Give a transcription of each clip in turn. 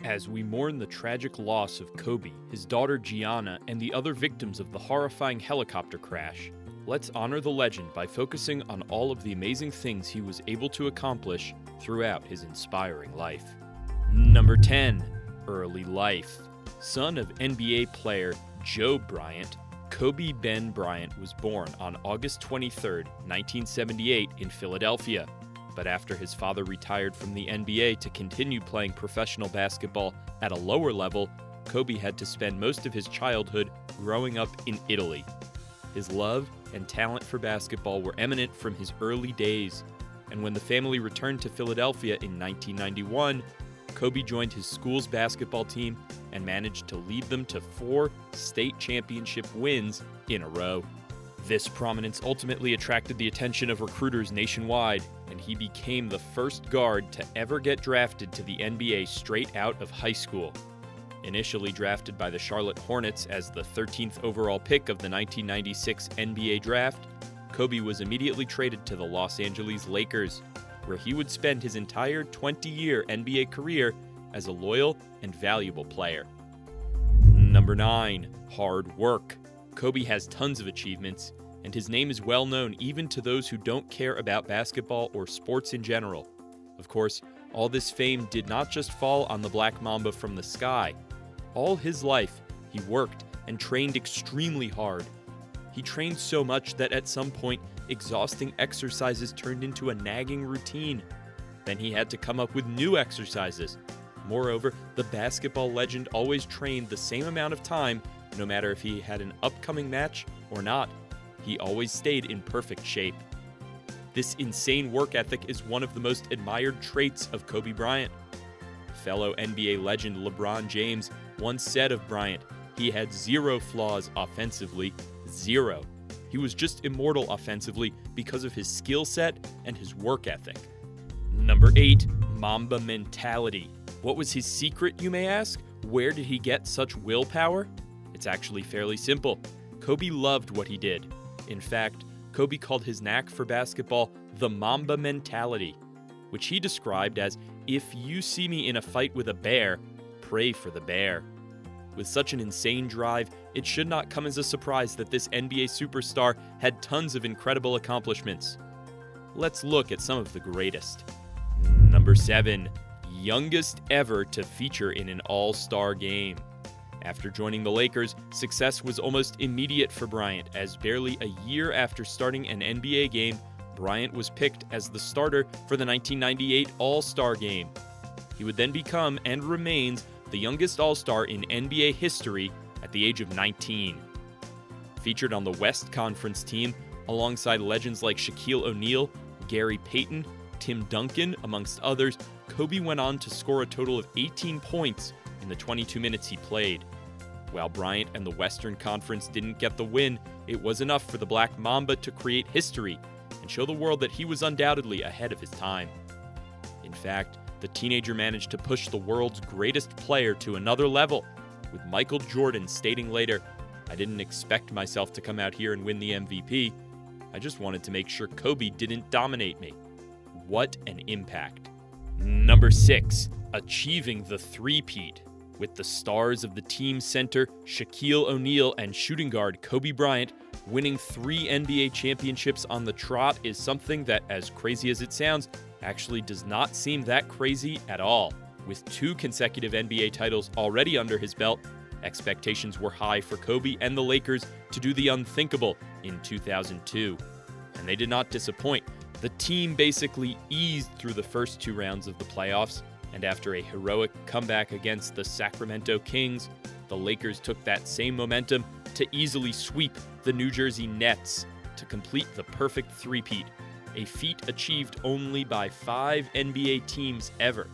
As we mourn the tragic loss of Kobe, his daughter Gianna, and the other victims of the horrifying helicopter crash, let's honor the legend by focusing on all of the amazing things he was able to accomplish throughout his inspiring life. Number 10. Early life. Son of NBA player Joe Bryant, Kobe Ben Bryant was born on August 23, 1978 in Philadelphia. But after his father retired from the NBA to continue playing professional basketball at a lower level, Kobe had to spend most of his childhood growing up in Italy. His love and talent for basketball were eminent from his early days, and when the family returned to Philadelphia in 1991, Kobe joined his school's basketball team and managed to lead them to 4 state championship wins in a row. This prominence ultimately attracted the attention of recruiters nationwide, and he became the first guard to ever get drafted to the NBA straight out of high school. Initially drafted by the Charlotte Hornets as the 13th overall pick of the 1996 NBA draft, Kobe was immediately traded to the Los Angeles Lakers, where he would spend his entire 20-year NBA career as a loyal and valuable player. Number 9. Hard work. Kobe has tons of achievements, and his name is well known even to those who don't care about basketball or sports in general. Of course, all this fame did not just fall on the Black Mamba from the sky. All his life, he worked and trained extremely hard. He trained so much that at some point, exhausting exercises turned into a nagging routine. Then he had to come up with new exercises. Moreover, the basketball legend always trained the same amount of time, no matter if he had an upcoming match or not. He always stayed in perfect shape. This insane work ethic is one of the most admired traits of Kobe Bryant. Fellow NBA legend LeBron James once said of Bryant, he had 0 flaws offensively, 0. He was just immortal offensively because of his skill set and his work ethic. Number 8. Mamba Mentality. What was his secret, you may ask? Where did he get such willpower? It's actually fairly simple. Kobe loved what he did. In fact, Kobe called his knack for basketball the Mamba Mentality, which he described as, if you see me in a fight with a bear, pray for the bear. With such an insane drive, it should not come as a surprise that this NBA superstar had tons of incredible accomplishments. Let's look at some of the greatest. Number 7. Youngest ever to feature in an AllStar Game. After joining the Lakers, success was almost immediate for Bryant, as barely a year after starting an NBA game, Bryant was picked as the starter for the 1998 All-Star Game. He would then become, and remains, the youngest All-Star in NBA history at the age of 19. Featured on the West Conference team, alongside legends like Shaquille O'Neal, Gary Payton, Tim Duncan, amongst others, Kobe went on to score a total of 18 points in the 22 minutes he played. While Bryant and the Western Conference didn't get the win, it was enough for the Black Mamba to create history and show the world that he was undoubtedly ahead of his time. In fact, the teenager managed to push the world's greatest player to another level, with Michael Jordan stating later, "I didn't expect myself to come out here and win the MVP. I just wanted to make sure Kobe didn't dominate me." What an impact. Number 6. Achieving the three-peat. With the stars of the team center, Shaquille O'Neal, and shooting guard Kobe Bryant, winning 3 NBA championships on the trot is something that, as crazy as it sounds, actually does not seem that crazy at all. With 2 consecutive NBA titles already under his belt, expectations were high for Kobe and the Lakers to do the unthinkable in 2002. And they did not disappoint. The team basically eased through the first 2 rounds of the playoffs, and after a heroic comeback against the Sacramento Kings, the Lakers took that same momentum to easily sweep the New Jersey Nets to complete the perfect three-peat, a feat achieved only by 5 NBA teams ever.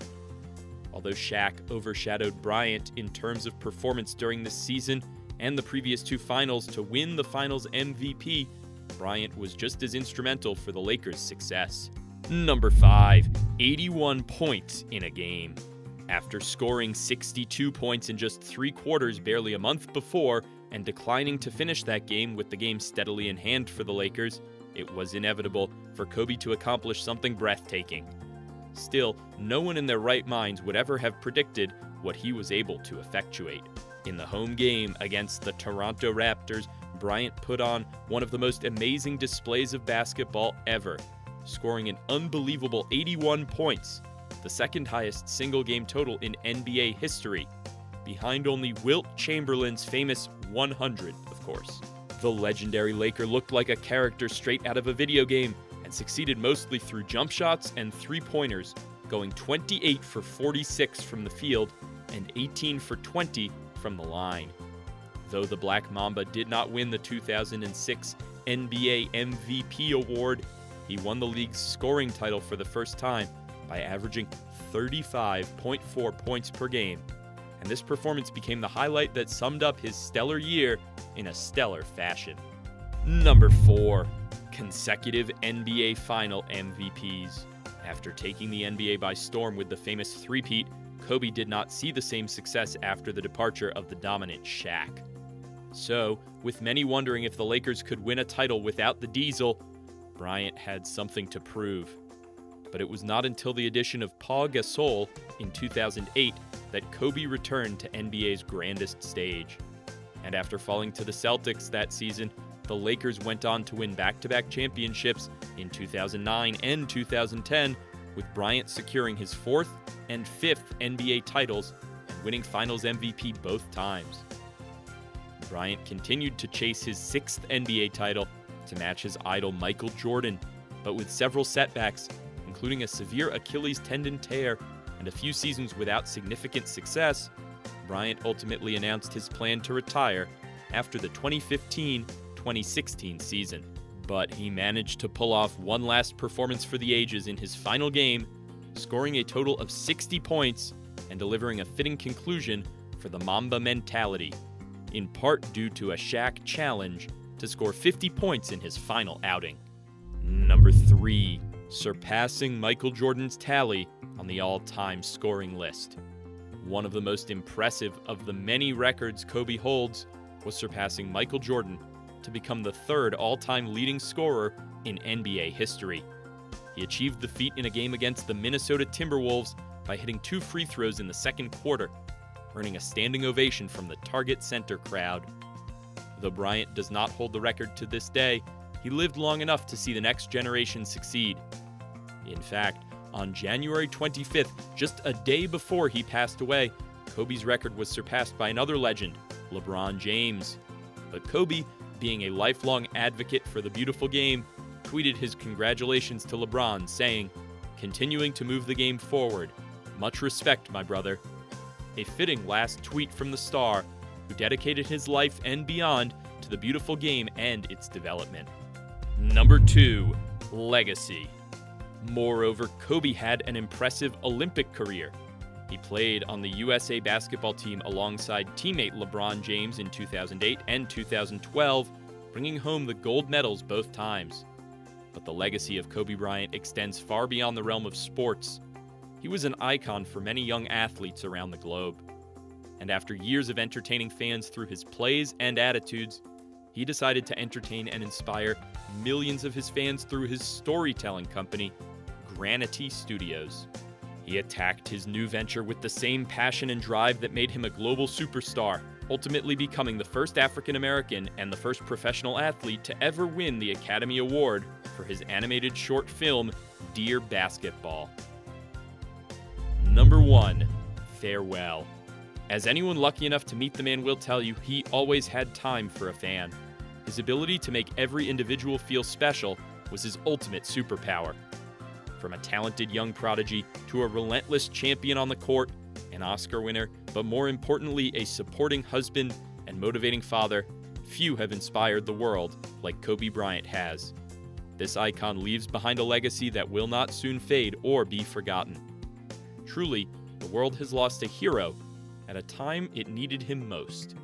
Although Shaq overshadowed Bryant in terms of performance during this season and the previous 2 finals to win the finals MVP, Bryant was just as instrumental for the Lakers' success. Number 5. 81 points in a game. After scoring 62 points in just 3 quarters barely a month before and declining to finish that game with the game steadily in hand for the Lakers, it was inevitable for Kobe to accomplish something breathtaking. Still, no one in their right minds would ever have predicted what he was able to effectuate. In the home game against the Toronto Raptors, Bryant put on one of the most amazing displays of basketball ever, scoring an unbelievable 81 points, the second highest single-game total in NBA history, behind only Wilt Chamberlain's famous 100, of course. The legendary Laker looked like a character straight out of a video game and succeeded mostly through jump shots and three-pointers, going 28 for 46 from the field and 18 for 20 from the line. Though the Black Mamba did not win the 2006 NBA MVP award, he won the league's scoring title for the first time by averaging 35.4 points per game, and this performance became the highlight that summed up his stellar year in a stellar fashion. Number 4. Consecutive NBA Final MVPs. After taking the NBA by storm with the famous three-peat, Kobe did not see the same success after the departure of the dominant Shaq. So, with many wondering if the Lakers could win a title without the Diesel, Bryant had something to prove. But it was not until the addition of Pau Gasol in 2008 that Kobe returned to NBA's grandest stage. And after falling to the Celtics that season, the Lakers went on to win back-to-back championships in 2009 and 2010, with Bryant securing his 4th and 5th NBA titles and winning Finals MVP both times. Bryant continued to chase his 6th NBA title to match his idol Michael Jordan, but with several setbacks, including a severe Achilles tendon tear and a few seasons without significant success, Bryant ultimately announced his plan to retire after the 2015-2016 season. But he managed to pull off one last performance for the ages in his final game, scoring a total of 60 points and delivering a fitting conclusion for the Mamba Mentality, in part due to a Shaq challenge to score 50 points in his final outing. Number 3. Surpassing Michael Jordan's tally on the all-time scoring list. One of the most impressive of the many records Kobe holds was surpassing Michael Jordan to become the 3rd all-time leading scorer in NBA history. He achieved the feat in a game against the Minnesota Timberwolves by hitting 2 free throws in the second quarter, earning a standing ovation from the Target Center crowd. Though Bryant does not hold the record to this day, he lived long enough to see the next generation succeed. In fact, on January 25th, just a day before he passed away, Kobe's record was surpassed by another legend, LeBron James. But Kobe, being a lifelong advocate for the beautiful game, tweeted his congratulations to LeBron, saying, "Continuing to move the game forward. Much respect, my brother." A fitting last tweet from the star, who dedicated his life and beyond to the beautiful game and its development. Number 2. Legacy. Moreover, Kobe had an impressive Olympic career. He played on the USA basketball team alongside teammate LeBron James in 2008 and 2012, bringing home the gold medals both times. But the legacy of Kobe Bryant extends far beyond the realm of sports. He was an icon for many young athletes around the globe. And after years of entertaining fans through his plays and attitudes, he decided to entertain and inspire millions of his fans through his storytelling company, Granity Studios. He attacked his new venture with the same passion and drive that made him a global superstar, ultimately becoming the first African American and the first professional athlete to ever win the Academy Award for his animated short film, Dear Basketball. Number 1. Farewell. As anyone lucky enough to meet the man will tell you, he always had time for a fan. His ability to make every individual feel special was his ultimate superpower. From a talented young prodigy to a relentless champion on the court, an Oscar winner, but more importantly, a supporting husband and motivating father, few have inspired the world like Kobe Bryant has. This icon leaves behind a legacy that will not soon fade or be forgotten. Truly, the world has lost a hero at a time it needed him most.